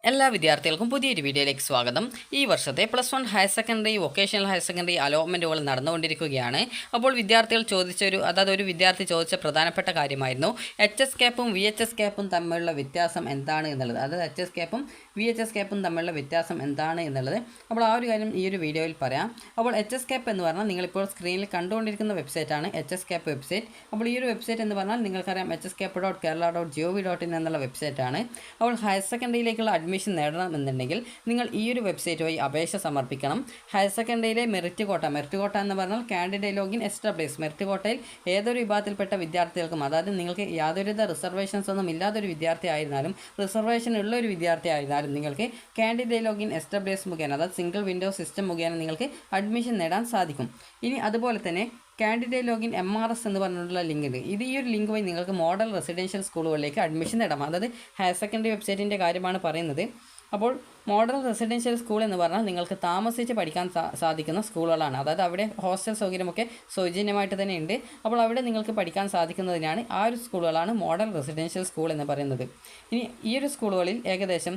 എല്ലാ വിദ്യാർത്ഥികൾക്കും പുതിയൊരു വീഡിയോയിലേക്ക് സ്വാഗതം. ഈ വർഷത്തെ +1 higher secondary, vocational higher secondary അലോട്ട്മെൻറ്റുകൾ നടന്നുകൊണ്ടിരിക്കുകയാണ്. അപ്പോൾ വിദ്യാർത്ഥികൾ ഒരു വിദ്യാർത്ഥി ചോദിച്ച പ്രധാനപ്പെട്ട കാര്യമായിരുന്നു HS ക്യാപ്പും VHS ക്യാപ്പും തമ്മിലുള്ള വ്യത്യാസം എന്താണ് എന്നുള്ളത്. അതായത് HS ക്യാപ്പും VHS ക്യാപ്പും തമ്മിലുള്ള വ്യത്യാസം എന്താണ് എന്നുള്ളത്. അപ്പോൾ ആ ഒരു കാര്യം ഈ ഒരു വീഡിയോയിൽ പറയാം. അപ്പോൾ HS ക്യാപ്പ് എന്ന് പറഞ്ഞാൽ നിങ്ങളിപ്പോൾ സ്ക്രീനിൽ കണ്ടുകൊണ്ടിരിക്കുന്ന വെബ്സൈറ്റാണ് HS ക്യാപ്പ് വെബ്സൈറ്റ്. അപ്പോൾ ഈ ഒരു വെബ്സൈറ്റ് എന്ന് പറഞ്ഞാൽ നിങ്ങൾക്കറിയാം hscap.kerala.gov.in എന്നുള്ള വെബ്സൈറ്റാണ്. അപ്പോൾ ഹയർ സെക്കൻഡറിയിലേക്കുള്ള അഡ്മിഷൻ നേടണമെന്നുണ്ടെങ്കിൽ നിങ്ങൾ ഈ ഒരു വെബ്സൈറ്റ് വഴി അപേക്ഷ സമർപ്പിക്കണം. ഹയർ സെക്കൻഡറിയിലെ മെറിറ്റ് കോട്ട എന്ന് പറഞ്ഞാൽ കാൻഡിഡേറ്റ് ലോഗിൻ എസ്റ്റാബ്ലിഷ്. മെറിറ്റ് കോട്ടയിൽ ഏതൊരു വിഭാഗത്തിൽപ്പെട്ട വിദ്യാർത്ഥികൾക്കും, അതായത് നിങ്ങൾക്ക് യാതൊരുവിധ റിസർവേഷൻസ് ഒന്നും ഇല്ലാത്തൊരു വിദ്യാർത്ഥി ആയിരുന്നാലും റിസർവേഷൻ ഉള്ള ഒരു വിദ്യാർത്ഥി ആയിരുന്നാലും നിങ്ങൾക്ക് കാൻഡിഡേറ്റ് ലോഗിൻ എസ്റ്റാബ്ലിഷ് മുഖേന, അതായത് സിംഗിൾ വിൻഡോ സിസ്റ്റം മുഖേന നിങ്ങൾക്ക് അഡ്മിഷൻ നേടാൻ സാധിക്കും. ഇനി അതുപോലെ തന്നെ കാൻഡിഡേറ്റ് ലോഗിൻ MRS എന്ന് പറഞ്ഞിട്ടുള്ള ലിങ്ക് ഉണ്ട്. ഈ ഒരു ലിങ്ക് വഴി നിങ്ങൾക്ക് മോഡൽ റെസിഡൻഷ്യൽ സ്കൂളുകളിലേക്ക് അഡ്മിഷൻ നേടാം. അതായത് ഹയർ സെക്കൻഡറി വെബ്സൈറ്റിൻ്റെ കാര്യമാണ് പറയുന്നത്. അപ്പോൾ മോഡൽ റെസിഡൻഷ്യൽ സ്കൂൾ എന്ന് പറഞ്ഞാൽ നിങ്ങൾക്ക് താമസിച്ച് പഠിക്കാൻ സാധിക്കുന്ന സ്കൂളുകളാണ്. അതായത് അവിടെ ഹോസ്റ്റൽ സൗകര്യമൊക്കെ സൗജന്യമായിട്ട് തന്നെ ഉണ്ട്. അപ്പോൾ അവിടെ നിങ്ങൾക്ക് പഠിക്കാൻ സാധിക്കുന്നതിനാണ് ആ ഒരു സ്കൂളുകളാണ് മോഡൽ റെസിഡൻഷ്യൽ സ്കൂൾ എന്ന് പറയുന്നത്. ഇനി ഈ ഒരു സ്കൂളുകളിൽ ഏകദേശം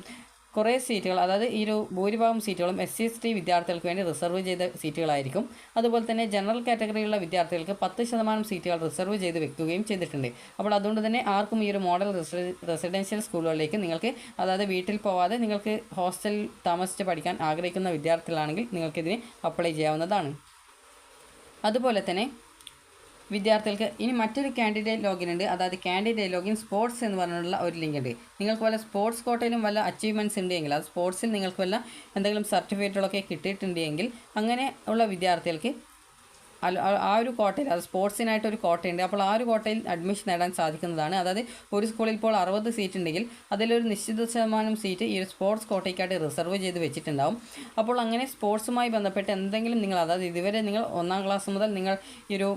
കുറേ സീറ്റുകൾ, അതായത് ഈ ഒരു ഭൂരിഭാഗം സീറ്റുകളും SC/ST വിദ്യാർത്ഥികൾക്ക് വേണ്ടി റിസർവ് ചെയ്ത സീറ്റുകളായിരിക്കും. അതുപോലെ തന്നെ ജനറൽ കാറ്റഗറിയിലുള്ള വിദ്യാർത്ഥികൾക്ക് 10% സീറ്റുകൾ റിസർവ് ചെയ്ത് വെക്കുകയും ചെയ്തിട്ടുണ്ട്. അപ്പോൾ അതുകൊണ്ട് തന്നെ ആർക്കും ഈ ഒരു മോഡൽ റെസിഡൻഷ്യൽ സ്കൂളുകളിലേക്ക് നിങ്ങൾക്ക്, അതായത് വീട്ടിൽ പോവാതെ നിങ്ങൾക്ക് ഹോസ്റ്റലിൽ താമസിച്ച് പഠിക്കാൻ ആഗ്രഹിക്കുന്ന വിദ്യാർത്ഥികളാണെങ്കിൽ നിങ്ങൾക്കിതിന് അപ്ലൈ ചെയ്യാവുന്നതാണ്. അതുപോലെ തന്നെ വിദ്യാർത്ഥികൾക്ക് ഇനി മറ്റൊരു കാൻഡിഡേറ്റ് ലോഗിൻ ഉണ്ട്. അതായത് കാൻഡിഡേറ്റ് ലോഗിൻ സ്പോർട്സ് എന്ന് പറഞ്ഞിട്ടുള്ള ഒരു ലിങ്ക് ഉണ്ട്. നിങ്ങൾക്ക് വല്ല സ്പോർട്സ് കോട്ടയിലും വല്ല അച്ചീവ്മെൻറ്റ്സ് ഉണ്ടെങ്കിൽ, അത് സ്പോർട്സിൽ നിങ്ങൾക്ക് വല്ല എന്തെങ്കിലും സർട്ടിഫിക്കറ്റുകളൊക്കെ കിട്ടിയിട്ടുണ്ടെങ്കിൽ അങ്ങനെ ഉള്ള വിദ്യാർത്ഥികൾക്ക് ആ ഒരു കോട്ടയിൽ, അത് സ്പോർട്സിനായിട്ടൊരു കോട്ടയുണ്ട്. അപ്പോൾ ആ ഒരു കോട്ടയിൽ അഡ്മിഷൻ നേടാൻ സാധിക്കുന്നതാണ്. അതായത് ഒരു സ്കൂളിൽ ഇപ്പോൾ 60 സീറ്റ് ഉണ്ടെങ്കിൽ അതിലൊരു നിശ്ചിത ശതമാനം സീറ്റ് ഈ ഒരു സ്പോർട്സ് കോട്ടയ്ക്കായിട്ട് റിസർവ് ചെയ്ത് വെച്ചിട്ടുണ്ടാവും. അപ്പോൾ അങ്ങനെ സ്പോർട്സുമായി ബന്ധപ്പെട്ട് എന്തെങ്കിലും നിങ്ങൾ, അതായത് ഇതുവരെ നിങ്ങൾ 1ാം ക്ലാസ് മുതൽ നിങ്ങൾ ഈ ഒരു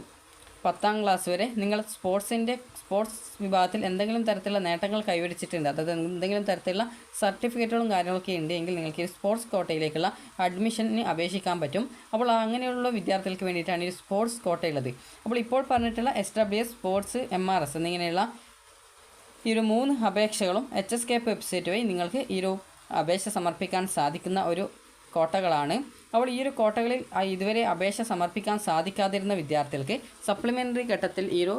10ാം ക്ലാസ് വരെ നിങ്ങൾ സ്പോർട്സ് വിഭാഗത്തിൽ എന്തെങ്കിലും തരത്തിലുള്ള നേട്ടങ്ങൾ കൈവരിച്ചിട്ടുണ്ട്, അതായത് എന്തെങ്കിലും തരത്തിലുള്ള സർട്ടിഫിക്കറ്റുകളും കാര്യങ്ങളൊക്കെ ഉണ്ടെങ്കിൽ നിങ്ങൾക്ക് ഈ സ്പോർട്സ് കോട്ടയിലേക്കുള്ള അഡ്മിഷന് അപേക്ഷിക്കാൻ പറ്റും. അപ്പോൾ അങ്ങനെയുള്ള വിദ്യാർത്ഥികൾക്ക് വേണ്ടിയിട്ടാണ് ഈ സ്പോർട്സ് കോട്ടയുള്ളത്. അപ്പോൾ ഇപ്പോൾ പറഞ്ഞിട്ടുള്ള SWS, സ്പോർട്സ്, MRS എന്നിങ്ങനെയുള്ള ഈ ഒരു 3 അപേക്ഷകളും HS ക്യാപ്പ് വെബ്സൈറ്റ് വഴി നിങ്ങൾക്ക് ഈ ഒരു അപേക്ഷ സമർപ്പിക്കാൻ സാധിക്കുന്ന ഒരു കോട്ടകളാണ്. അപ്പോൾ ഈ ഒരു കോട്ടകളിൽ ഇതുവരെ അപേക്ഷ സമർപ്പിക്കാൻ സാധിക്കാതിരുന്ന വിദ്യാർത്ഥികൾക്ക് സപ്ലിമെൻ്ററി ഘട്ടത്തിൽ ഈ ഒരു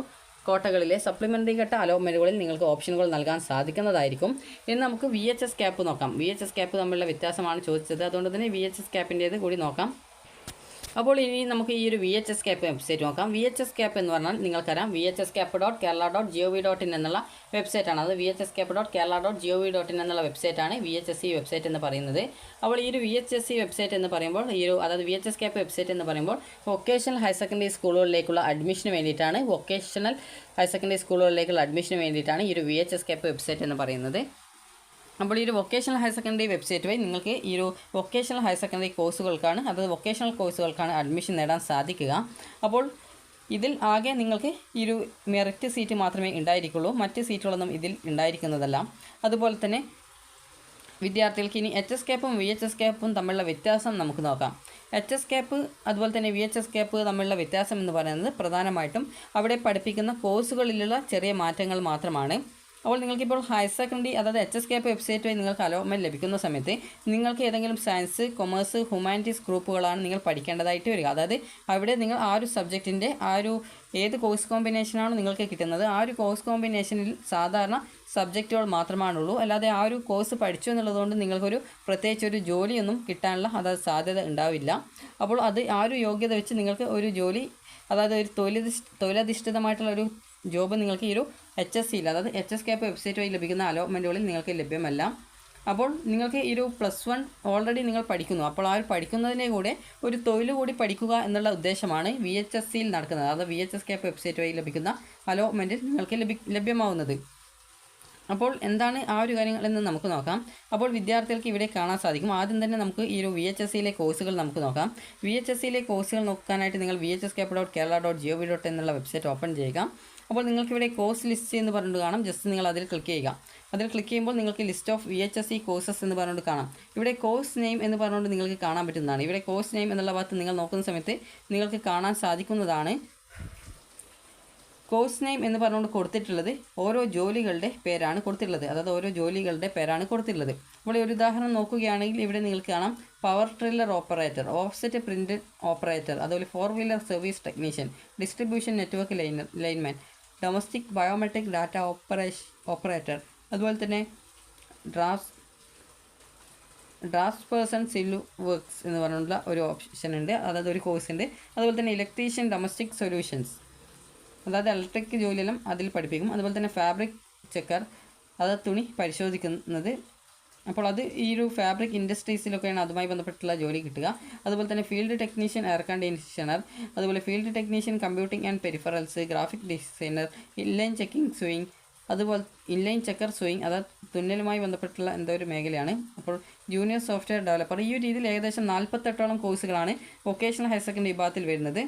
കോട്ടകളിലെ സപ്ലിമെൻ്ററി ഘട്ട അലോട്ട്മെൻറ്റുകളിൽ നിങ്ങൾക്ക് ഓപ്ഷനുകൾ നൽകാൻ സാധിക്കുന്നതായിരിക്കും. ഇനി നമുക്ക് VHS ക്യാപ്പ് നോക്കാം. VHS ക്യാപ്പ് തമ്മിലുള്ള വ്യത്യാസമാണ് ചോദിച്ചത്, അതുകൊണ്ട് തന്നെ VHS ക്യാപ്പിൻ്റേത് കൂടി നോക്കാം. അപ്പോൾ ഇനി നമുക്ക് ഈ ഒരു VHS ക്യാപ്പ് വെബ്സൈറ്റ് നോക്കാം. VHS ക്യാപ്പ് എന്ന് പറഞ്ഞാൽ നിങ്ങൾക്കറിയാം hscap.kerala.gov.in എന്നുള്ള വെബ്സൈറ്റാണ്. അത് hscap.kerala.gov.in എന്നുള്ള വെബ്സൈറ്റാണ് VHSC വെബ്സൈറ്റ് എന്ന് പറയുന്നത്. അപ്പോൾ ഈ ഒരു VHSC വെബ്സൈറ്റ് എന്ന് പറയുമ്പോൾ അതായത് VHS ക്യാപ്പ് വെബ്സൈറ്റ് എന്ന് പറയുമ്പോൾ വൊക്കേഷണൽ ഹയർ സെക്കൻഡറി സ്കൂളുകളിലേക്കുള്ള അഡ്മിഷന് വേണ്ടിയിട്ടാണ്. വൊക്കേഷണൽ ഹയർ സെക്കൻഡറി സ്കൂളുകളിലേക്കുള്ള അഡ്മിഷന് വേണ്ടിയിട്ടാണ് ഈ ഒരു VHS ക്യാപ്പ് വെബ്സൈറ്റ് എന്ന് പറയുന്നത്. അപ്പോൾ ഈ ഒരു വൊക്കേഷണൽ ഹയർ സെക്കൻഡറി വെബ്സൈറ്റ് വഴി നിങ്ങൾക്ക് ഈ ഒരു വൊക്കേഷണൽ ഹയർ സെക്കൻഡറി കോഴ്സുകൾക്കാണ്, അതായത് വൊക്കേഷണൽ കോഴ്സുകൾക്കാണ് അഡ്മിഷൻ നേടാൻ സാധിക്കുക. അപ്പോൾ ഇതിൽ ആകെ നിങ്ങൾക്ക് ഈ ഒരു മെറിറ്റ് സീറ്റ് മാത്രമേ ഉണ്ടായിരിക്കുള്ളൂ, മറ്റ് സീറ്റുകളൊന്നും ഇതിൽ ഉണ്ടായിരിക്കുന്നതല്ല. അതുപോലെ തന്നെ വിദ്യാർത്ഥികൾക്ക് ഇനി HS ക്യാപ്പും VHS ക്യാപ്പും തമ്മിലുള്ള വ്യത്യാസം നമുക്ക് നോക്കാം. HS ക്യാപ്പ് അതുപോലെ തന്നെ VHS ക്യാപ്പ് തമ്മിലുള്ള വ്യത്യാസം എന്ന് പറയുന്നത് പ്രധാനമായിട്ടും അവിടെ പഠിപ്പിക്കുന്ന കോഴ്സുകളിലുള്ള ചെറിയ മാറ്റങ്ങൾ മാത്രമാണ്. അപ്പോൾ നിങ്ങൾക്കിപ്പോൾ ഹയർ സെക്കൻഡറി, അതായത് HS ക്യാപ്പ് വെബ്സൈറ്റ് വഴി നിങ്ങൾക്ക് അലോട്ട്മെൻറ്റ് ലഭിക്കുന്ന സമയത്ത് നിങ്ങൾക്ക് ഏതെങ്കിലും സയൻസ്, കൊമേഴ്സ്, ഹ്യൂമാനിറ്റീസ് ഗ്രൂപ്പുകളാണ് നിങ്ങൾ പഠിക്കേണ്ടതായിട്ട് വരിക. അതായത് അവിടെ നിങ്ങൾ ആ ഒരു സബ്ജക്റ്റിൻ്റെ ഏത് കോഴ്സ് കോമ്പിനേഷനാണ് നിങ്ങൾക്ക് കിട്ടുന്നത്, ആ ഒരു കോഴ്സ് കോമ്പിനേഷനിൽ സാധാരണ സബ്ജക്റ്റുകൾ മാത്രമാണുള്ളൂ. അല്ലാതെ ആ ഒരു കോഴ്സ് പഠിച്ചു എന്നുള്ളതുകൊണ്ട് നിങ്ങൾക്കൊരു പ്രത്യേകിച്ചൊരു ജോലിയൊന്നും കിട്ടാനുള്ള സാധ്യത ഉണ്ടാവില്ല. അപ്പോൾ ആ ഒരു യോഗ്യത വെച്ച് നിങ്ങൾക്ക് ഒരു ജോലി, അതായത് ഒരു തൊഴിലധിഷ്ഠിതമായിട്ടുള്ള ഒരു ജോബ് നിങ്ങൾക്ക് ഈ ഒരു HSCയിൽ, അതായത് HS ക്യാപ്പ് വെബ്സൈറ്റ് വഴി ലഭിക്കുന്ന അലോട്ട്മെൻറ്റുകളിൽ നിങ്ങൾക്ക് ലഭ്യമല്ല. അപ്പോൾ നിങ്ങൾക്ക് ഈ ഒരു +1 ഓൾറെഡി നിങ്ങൾ പഠിക്കുന്നു. അപ്പോൾ ആ ഒരു പഠിക്കുന്നതിൻ്റെ കൂടെ ഒരു തൊഴിൽ കൂടി പഠിക്കുക എന്നുള്ള ഉദ്ദേശമാണ് VHSCയിൽ നടക്കുന്നത്. അതായത് VHS ക്യാപ്പ് വെബ്സൈറ്റ് വഴി ലഭിക്കുന്ന അലോട്ട്മെൻറ്റിൽ നിങ്ങൾക്ക് ലഭ്യമാവുന്നത്. അപ്പോൾ എന്താണ് ആ ഒരു കാര്യങ്ങളെന്ന് നമുക്ക് നോക്കാം. അപ്പോൾ വിദ്യാർത്ഥികൾക്ക് ഇവിടെ കാണാൻ സാധിക്കും. ആദ്യം തന്നെ നമുക്ക് ഈ ഒരു VHSCയിലെ കോഴ്സുകൾ നമുക്ക് നോക്കാം. VHSCയിലെ കോഴ്സുകൾ നോക്കാനായിട്ട് നിങ്ങൾ hscap.kerala.gov.in എന്നുള്ള വെബ്സൈറ്റ് ഓപ്പൺ ചെയ്യുക. അപ്പോൾ നിങ്ങൾക്കിവിടെ കോഴ്സ് ലിസ്റ്റ് എന്ന് പറഞ്ഞിട്ട് കാണാം. ജസ്റ്റ് നിങ്ങൾ അതിൽ ക്ലിക്ക് ചെയ്യുക. അതിൽ ക്ലിക്ക് ചെയ്യുമ്പോൾ നിങ്ങൾക്ക് ലിസ്റ്റ് ഓഫ് VHSC കോഴ്സസ് എന്ന് പറഞ്ഞുകൊണ്ട് കാണാം. ഇവിടെ കോഴ്സ് നെയിം എന്ന് പറഞ്ഞുകൊണ്ട് നിങ്ങൾക്ക് കാണാൻ പറ്റുന്നതാണ്. ഇവിടെ കോഴ്സ് നെയിം എന്നുള്ള ഭാഗത്ത് നിങ്ങൾ നോക്കുന്ന സമയത്ത് നിങ്ങൾക്ക് കാണാൻ സാധിക്കുന്നതാണ് കോഴ്സ് നെയിം എന്ന് പറഞ്ഞുകൊണ്ട് കൊടുത്തിട്ടുള്ളത് ഓരോ ജോലികളുടെ പേരാണ് കൊടുത്തിട്ടുള്ളത്, അതായത് ഓരോ ജോലികളുടെ പേരാണ് കൊടുത്തിട്ടുള്ളത്. ഇവിടെ ഒരു ഉദാഹരണം നോക്കുകയാണെങ്കിൽ ഇവിടെ നിങ്ങൾക്ക് കാണാം power tiller operator, offset print operator, അതുപോലെ 4-വീലർ service technician, distribution network lineman, domestic biometric data operator, അതുപോലെ തന്നെ ഡ്രാഫ്റ്റ് പേഴ്സൺ സിവിൽ വർക്ക്സ് എന്ന് പറഞ്ഞുള്ള ഒരു ഓപ്ഷൻ ഉണ്ട്, അതായത് ഒരു കോഴ്സ് ഉണ്ട്. അതുപോലെ തന്നെ ഇലക്ട്രീഷ്യൻ ഡൊമസ്റ്റിക് സൊല്യൂഷൻസ്, അതായത് ഇലക്ട്രിക് ജോലിയെല്ലാം അതിൽ പഠിപ്പിക്കും. അതുപോലെ തന്നെ ഫാബ്രിക് ചെക്കർ, അത് തുണി പരിശോധിക്കുന്നത്. അപ്പോൾ അത് ഈ ഒരു ഫാബ്രിക് ഇൻഡസ്ട്രീസിലൊക്കെയാണ് അതുമായി ബന്ധപ്പെട്ടുള്ള ജോലി കിട്ടുക. അതുപോലെ തന്നെ ഫീൽഡ് ടെക്നീഷ്യൻ എയർ കണ്ടീഷണർ, അതുപോലെ field technician computing and peripherals, graphic designer, inline checking swing, അതുപോലെ ഇൻലൈൻ ചെക്കർ സ്വിങ്, അത് തുന്നലുമായി ബന്ധപ്പെട്ടുള്ള എന്തോ ഒരു മേഖലയാണ്. അപ്പോൾ ജൂനിയർ സോഫ്റ്റ്വെയർ ഡെവലപ്പർ, ഈ ഒരു രീതിയിൽ ഏകദേശം 48ഓളം കോഴ്സുകളാണ് വൊക്കേഷണൽ ഹയർ സെക്കൻഡറി വിഭാഗത്തിൽ വരുന്നത്.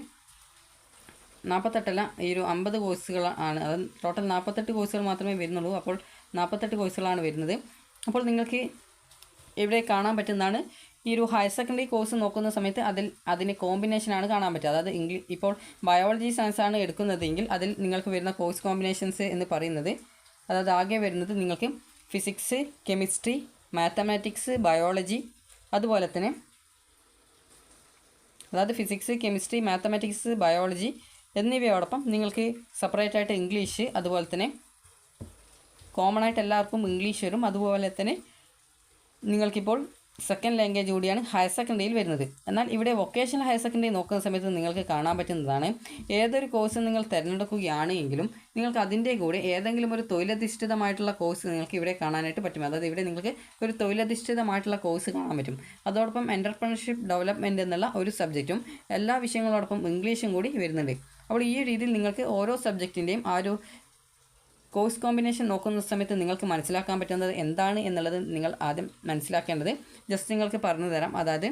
48 ഈ ഒരു 50 കോഴ്സുകളാണ്, അത് ടോട്ടൽ 48 കോഴ്സുകൾ മാത്രമേ വരുന്നുള്ളൂ. അപ്പോൾ 48 കോഴ്സുകളാണ് വരുന്നത്. അപ്പോൾ നിങ്ങൾക്ക് ഇവിടെ കാണാൻ പറ്റുന്നതാണ് ഈ ഒരു ഹയർ സെക്കൻഡറി കോഴ്സ് നോക്കുന്ന സമയത്ത് അതിന് കോമ്പിനേഷനാണ് കാണാൻ പറ്റുക. അതായത് ഇപ്പോൾ ബയോളജി സയൻസ് ആണ് എടുക്കുന്നതെങ്കിൽ അതിൽ നിങ്ങൾക്ക് വരുന്ന കോഴ്സ് കോമ്പിനേഷൻസ് എന്ന് പറയുന്നത്, അതായത് ആകെ വരുന്നത് നിങ്ങൾക്ക് ഫിസിക്സ്, കെമിസ്ട്രി, മാത്തമാറ്റിക്സ്, ബയോളജി, അതുപോലെ തന്നെ അതായത് ഫിസിക്സ്, കെമിസ്ട്രി, മാത്തമാറ്റിക്സ്, ബയോളജി എന്നിവയോടൊപ്പം നിങ്ങൾക്ക് സെപ്പറേറ്റ് ആയിട്ട് ഇംഗ്ലീഷ്, അതുപോലെ തന്നെ കോമൺ ആയിട്ട് എല്ലാവർക്കും ഇംഗ്ലീഷ് വരും. അതുപോലെ തന്നെ നിങ്ങൾക്കിപ്പോൾ സെക്കൻഡ് ലാംഗ്വേജ് കൂടിയാണ് ഹയർ സെക്കൻഡറിയിൽ വരുന്നത്. എന്നാൽ ഇവിടെ വൊക്കേഷണൽ ഹയർ സെക്കൻഡറി നോക്കുന്ന സമയത്ത് നിങ്ങൾക്ക് കാണാൻ പറ്റുന്നതാണ്, ഏതൊരു കോഴ്സ് നിങ്ങൾ തിരഞ്ഞെടുക്കുകയാണ് എങ്കിലും നിങ്ങൾക്ക് അതിൻ്റെ കൂടെ ഏതെങ്കിലും ഒരു തൊഴിലധിഷ്ഠിതമായിട്ടുള്ള കോഴ്സ് നിങ്ങൾക്ക് ഇവിടെ കാണാനായിട്ട് പറ്റും. അതായത് ഇവിടെ നിങ്ങൾക്ക് ഒരു തൊഴിലധിഷ്ഠിതമായിട്ടുള്ള കോഴ്സ് കാണാൻ പറ്റും. അതോടൊപ്പം എൻ്റർപ്രണർഷിപ്പ് ഡെവലപ്മെൻറ്റ് എന്നുള്ള ഒരു സബ്ജക്റ്റും എല്ലാ വിഷയങ്ങളോടൊപ്പം ഇംഗ്ലീഷും കൂടി വരുന്നുണ്ട്. അപ്പോൾ ഈ രീതിയിൽ നിങ്ങൾക്ക് ഓരോ സബ്ജക്റ്റിൻ്റെയും ആ ഒരു കോഴ്സ് കോമ്പിനേഷൻ നോക്കുന്ന സമയത്ത് നിങ്ങൾക്ക് മനസ്സിലാക്കാൻ പറ്റുന്നത് എന്താണ് എന്നുള്ളത് നിങ്ങൾ ആദ്യം മനസ്സിലാക്കേണ്ടത് ജസ്റ്റ് നിങ്ങൾക്ക് പറഞ്ഞു തരാം. അതായത്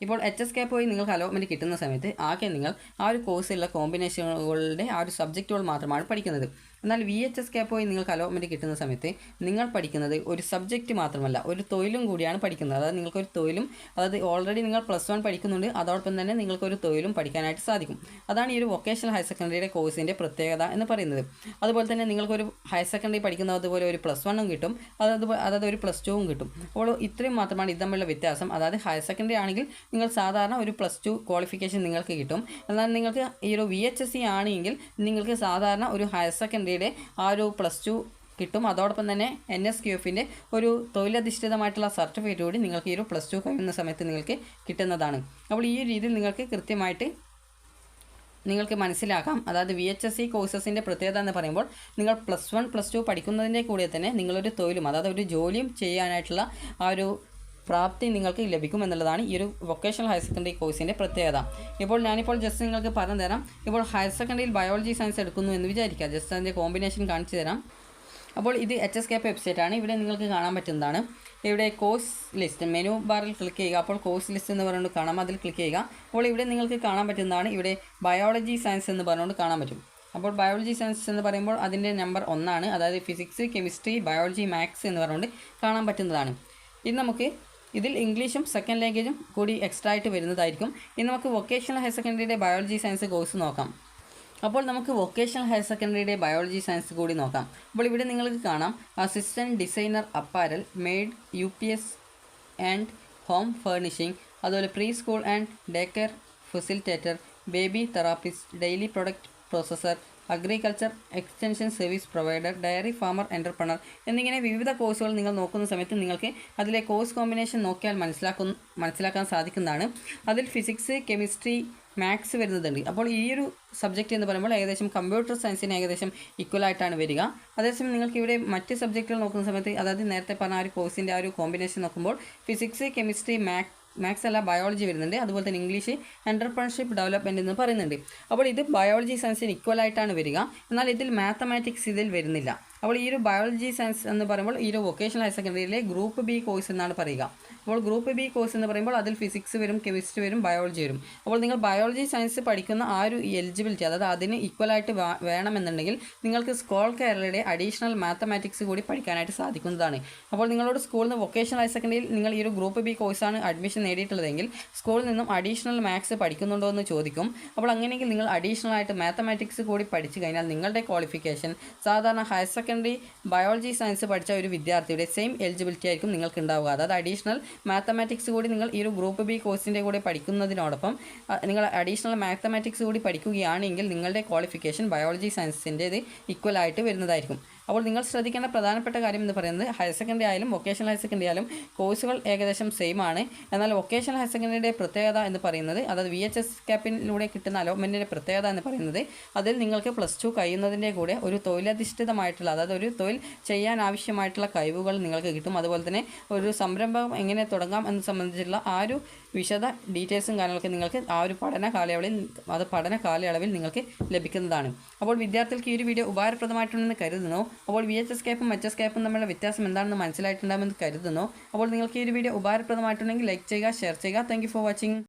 ഇപ്പോൾ HSK പോയി നിങ്ങൾക്ക് അലോട്ട്മെൻറ്റ് കിട്ടുന്ന സമയത്ത് ആകെ നിങ്ങൾ ആ ഒരു കോഴ്സിലുള്ള കോമ്പിനേഷനുകളുടെ ആ ഒരു സബ്ജക്റ്റുകൾ മാത്രമാണ് പഠിക്കുന്നത്. എന്നാൽ VHSK പോയി നിങ്ങൾക്ക് അലോട്ട്മെൻറ്റ് കിട്ടുന്ന സമയത്ത് നിങ്ങൾ പഠിക്കുന്നത് ഒരു സബ്ജക്റ്റ് മാത്രമല്ല, ഒരു തൊഴിലും കൂടിയാണ് പഠിക്കുന്നത്. അതായത് നിങ്ങൾക്കൊരു തൊഴിലും, അതായത് ഓൾറെഡി നിങ്ങൾ +1 പഠിക്കുന്നുണ്ട്, അതോടൊപ്പം തന്നെ നിങ്ങൾക്കൊരു തൊഴിലും പഠിക്കാനായിട്ട് സാധിക്കും. അതാണ് ഈ ഒരു വൊക്കേഷണൽ ഹയർ സെക്കൻഡറിയുടെ കോഴ്സിൻ്റെ പ്രത്യേകത എന്ന് പറയുന്നത്. അതുപോലെ തന്നെ നിങ്ങൾക്കൊരു ഹയർ സെക്കൻഡറി പഠിക്കുന്നത് അതുപോലെ ഒരു +1 കിട്ടും, അതായത് ഒരു +2 കിട്ടും. അപ്പോൾ ഇത്രയും മാത്രമാണ് ഇത് തമ്മിലുള്ള വ്യത്യാസം. അതായത് ഹയർ സെക്കൻഡറി ആണെങ്കിൽ നിങ്ങൾ സാധാരണ ഒരു +2 ക്വാളിഫിക്കേഷൻ നിങ്ങൾക്ക് കിട്ടും. എന്നാൽ നിങ്ങൾക്ക് ഈ ഒരു VHSC ആണെങ്കിൽ നിങ്ങൾക്ക് സാധാരണ ഒരു ഹയർ സെക്കൻഡറിയുടെ ആ ഒരു +2 കിട്ടും. അതോടൊപ്പം തന്നെ NSQFൻ്റെ ഒരു തൊഴിലധിഷ്ഠിതമായിട്ടുള്ള സർട്ടിഫിക്കറ്റ് കൂടി നിങ്ങൾക്ക് ഈ ഒരു +2 കഴിയുന്ന സമയത്ത് നിങ്ങൾക്ക് കിട്ടുന്നതാണ്. അപ്പോൾ ഈ രീതിയിൽ നിങ്ങൾക്ക് കൃത്യമായിട്ട് നിങ്ങൾക്ക് മനസ്സിലാക്കാം. അതായത് VHSC കോഴ്സസിൻ്റെ പ്രത്യേകത എന്ന് പറയുമ്പോൾ നിങ്ങൾ +1 +2 പഠിക്കുന്നതിൻ്റെ കൂടെ തന്നെ നിങ്ങളൊരു തൊഴിലും, അതായത് ഒരു ജോലിയും ചെയ്യാനായിട്ടുള്ള ആ ഒരു പ്രാപ്തി നിങ്ങൾക്ക് ലഭിക്കും എന്നുള്ളതാണ് ഈ ഒരു വൊക്കേഷണൽ ഹയർ സെക്കൻഡറി കോഴ്സിൻ്റെ പ്രത്യേകത. ഇപ്പോൾ ഞാനിപ്പോൾ ജസ്റ്റ് നിങ്ങൾക്ക് പറഞ്ഞു തരാം. ഇപ്പോൾ ഹയർ സെക്കൻഡറിയിൽ ബയോളജി സയൻസ് എടുക്കുന്നു എന്ന് വിചാരിക്കുക. ജസ്റ്റ് അതിൻ്റെ കോമ്പിനേഷൻ കാണിച്ചു തരാം. അപ്പോൾ ഇത് HSK വെബ്സൈറ്റാണ്. ഇവിടെ നിങ്ങൾക്ക് കാണാൻ പറ്റുന്നതാണ്. ഇവിടെ കോഴ്സ് ലിസ്റ്റ് മെനു ബാറിൽ ക്ലിക്ക് ചെയ്യുക. അപ്പോൾ കോഴ്സ് ലിസ്റ്റ് എന്ന് പറഞ്ഞുകൊണ്ട് കാണാം, അതിൽ ക്ലിക്ക് ചെയ്യുക. അപ്പോൾ ഇവിടെ നിങ്ങൾക്ക് കാണാൻ പറ്റുന്നതാണ്, ഇവിടെ ബയോളജി സയൻസ് എന്ന് പറഞ്ഞുകൊണ്ട് കാണാൻ പറ്റും. അപ്പോൾ ബയോളജി സയൻസ് എന്ന് പറയുമ്പോൾ അതിൻ്റെ നമ്പർ 1 ആണ്. അതായത് ഫിസിക്സ്, കെമിസ്ട്രി, ബയോളജി, മാത്സ് എന്ന് പറഞ്ഞുകൊണ്ട് കാണാൻ പറ്റുന്നതാണ്. ഇനി നമുക്ക് ഇതിൽ ഇംഗ്ലീഷും സെക്കൻഡ് ലാംഗ്വേജും കൂടി എക്സ്ട്രാ ആയിട്ട് വരുന്നതായിരിക്കും. ഇനി നമുക്ക് വൊക്കേഷണൽ ഹയർ സെക്കൻഡറിയുടെ ബയോളജി സയൻസ് കോഴ്സ് നോക്കാം. അപ്പോൾ നമുക്ക് വൊക്കേഷണൽ ഹയർ സെക്കൻഡറിയുടെ ബയോളജി സയൻസ് കൂടി നോക്കാം. അപ്പോൾ ഇവിടെ നിങ്ങൾക്ക് കാണാം assistant designer apparel, made, UPS and home furnishing, അതുപോലെ pre school and day care facilitator, baby therapist, daily product processor, agriculture extension service provider, dairy farmer entrepreneur എന്നിങ്ങനെ വിവിധ കോഴ്സുകൾ നിങ്ങൾ നോക്കുന്ന സമയത്ത് നിങ്ങൾക്ക് അതിലെ കോഴ്സ് കോമ്പിനേഷൻ നോക്കിയാൽ മനസ്സിലാക്കാൻ സാധിക്കുന്നതാണ്. അതിൽ ഫിസിക്സ്, കെമിസ്ട്രി, മാത്സ് വരുന്നതുണ്ട്. അപ്പോൾ ഈ ഒരു സബ്ജക്റ്റ് എന്ന് പറയുമ്പോൾ ഏകദേശം കമ്പ്യൂട്ടർ സയൻസിന് ഏകദേശം ഈക്വലായിട്ടാണ് വരിക. അതേസമയം നിങ്ങൾക്ക് ഇവിടെ മറ്റ് സബ്ജക്റ്റുകൾ നോക്കുന്ന സമയത്ത്, അതായത് നേരത്തെ പറഞ്ഞ ആ ഒരു കോഴ്സിൻ്റെ ആ ഒരു കോമ്പിനേഷൻ നോക്കുമ്പോൾ ഫിസിക്സ്, കെമിസ്ട്രി, മാത്സ് അല്ല ബയോളജി വരുന്നുണ്ട്. അതുപോലെ തന്നെ ഇംഗ്ലീഷ്, എൻ്റർപ്രണർഷിപ്പ് ഡെവലപ്മെൻറ്റ് എന്ന് പറയുന്നുണ്ട്. അപ്പോൾ ഇത് ബയോളജി സയൻസിന് ഈക്വലായിട്ടാണ് വരിക. എന്നാൽ ഇതിൽ മാത്തമാറ്റിക്സ് ഇതിൽ വരുന്നില്ല. അപ്പോൾ ഈ ഒരു ബയോളജി സയൻസ് എന്ന് പറയുമ്പോൾ ഈ ഒരു വൊക്കേഷണൽ ഹയർ സെക്കൻഡറിയിലെ ഗ്രൂപ്പ് ബി കോഴ്സ് എന്നാണ് പറയുക. അപ്പോൾ ഗ്രൂപ്പ് ബി കോഴ്സ് എന്ന് പറയുമ്പോൾ അതിൽ ഫിസിക്സ് വരും, കെമിസ്ട്രി വരും, ബയോളജി വരും. അപ്പോൾ നിങ്ങൾ ബയോളജി സയൻസ് പഠിക്കുന്ന ആ ഒരു എലിജിബിലിറ്റി, അതായത് അതിന് ഈക്വലായിട്ട് വേണമെന്നുണ്ടെങ്കിൽ നിങ്ങൾക്ക് സ്കോൾ കേരളയുടെ അഡീഷണൽ മാത്തമാറ്റിക്സ് കൂടി പഠിക്കാനായിട്ട് സാധിക്കുന്നതാണ്. അപ്പോൾ നിങ്ങളോട് സ്കൂളിൽ നിന്ന് വൊക്കേഷണൽ ഹയർ സെക്കൻഡറിയിൽ നിങ്ങൾ ഈ ഒരു ഗ്രൂപ്പ് ബി കോഴ്സാണ് അഡ്മിഷൻ നേടിയിട്ടുള്ളതെങ്കിൽ സ്കൂളിൽ നിന്നും അഡീഷണൽ മാത്സ് പഠിക്കുന്നുണ്ടോ എന്ന് ചോദിക്കും. അപ്പോൾ അങ്ങനെയെങ്കിൽ നിങ്ങൾ അഡീഷണൽ ആയിട്ട് മാത്തമാറ്റിക്സ് കൂടി പഠിച്ചു കഴിഞ്ഞാൽ നിങ്ങളുടെ ക്വാളിഫിക്കേഷൻ സാധാരണ ഹയർ സെക്കൻഡറി ബയോളജി സയൻസ് പഠിച്ച ഒരു വിദ്യാർത്ഥിയുടെ സെയിം എലിജിബിലിറ്റി ആയിരിക്കും നിങ്ങൾക്ക് ഉണ്ടാവുക. അതായത് അഡീഷണൽ മാത്തമാറ്റിക്സ് കൂടി നിങ്ങൾ ഈ ഒരു ഗ്രൂപ്പ് ബി കോഴ്സിൻ്റെ കൂടെ പഠിക്കുന്നതിനോടൊപ്പം നിങ്ങൾ അഡീഷണൽ മാത്തമാറ്റിക്സ് കൂടി പഠിക്കുകയാണെങ്കിൽ നിങ്ങളുടെ ക്വാളിഫിക്കേഷൻ ബയോളജി സയൻസിൻ്റേത് ഈക്വലായിട്ട് വരുന്നതായിരിക്കും. അപ്പോൾ നിങ്ങൾ ശ്രദ്ധിക്കേണ്ട പ്രധാനപ്പെട്ട കാര്യം എന്ന് പറയുന്നത് ഹയർ സെക്കൻഡറി ആയാലും വൊക്കേഷണൽ ഹയർ സെക്കൻഡറി ആയാലും കോഴ്സുകൾ ഏകദേശം സെയിം ആണ്. എന്നാൽ വൊക്കേഷണൽ ഹയർ സെക്കൻഡറിയുടെ പ്രത്യേകത എന്ന് പറയുന്നത്, അതായത് VHS ക്യാപ്പിലൂടെ കിട്ടുന്ന അലോട്ട്മെൻറ്റിൻ്റെ പ്രത്യേകത എന്ന് പറയുന്നത്, അതിൽ നിങ്ങൾക്ക് +2 കഴിയുന്നതിൻ്റെ കൂടെ ഒരു തൊഴിലധിഷ്ഠിതമായിട്ടുള്ള, അതായത് ഒരു തൊഴിൽ ചെയ്യാൻ ആവശ്യമായിട്ടുള്ള കഴിവുകൾ നിങ്ങൾക്ക് കിട്ടും. അതുപോലെ തന്നെ ഒരു സംരംഭം എങ്ങനെ തുടങ്ങാം എന്ന് സംബന്ധിച്ചുള്ള ആ ഒരു വിശദ ഡീറ്റെയിൽസും കാര്യങ്ങളൊക്കെ നിങ്ങൾക്ക് ആ ഒരു പഠന കാലയളവിൽ നിങ്ങൾക്ക് ലഭിക്കുന്നതാണ്. അപ്പോൾ വിദ്യാർത്ഥികൾക്ക് ഈ ഒരു വീഡിയോ ഉപകാരപ്രദമായിട്ടുണ്ടെന്ന് കരുതുന്നു. അപ്പോൾ VHS ക്യാപ്പും HS ക്യാപ്പും തമ്മിലുള്ള വ്യത്യാസം എന്താണെന്ന് മനസ്സിലായിട്ടുണ്ടാകുമെന്ന് കരുതുന്നു. അപ്പോൾ നിങ്ങൾക്ക് ഈ ഒരു വീഡിയോ ഉപകാരപ്രദമായിട്ടുണ്ടെങ്കിൽ ലൈക്ക് ചെയ്യുക, ഷെയർ ചെയ്യുക. Thank you for watching.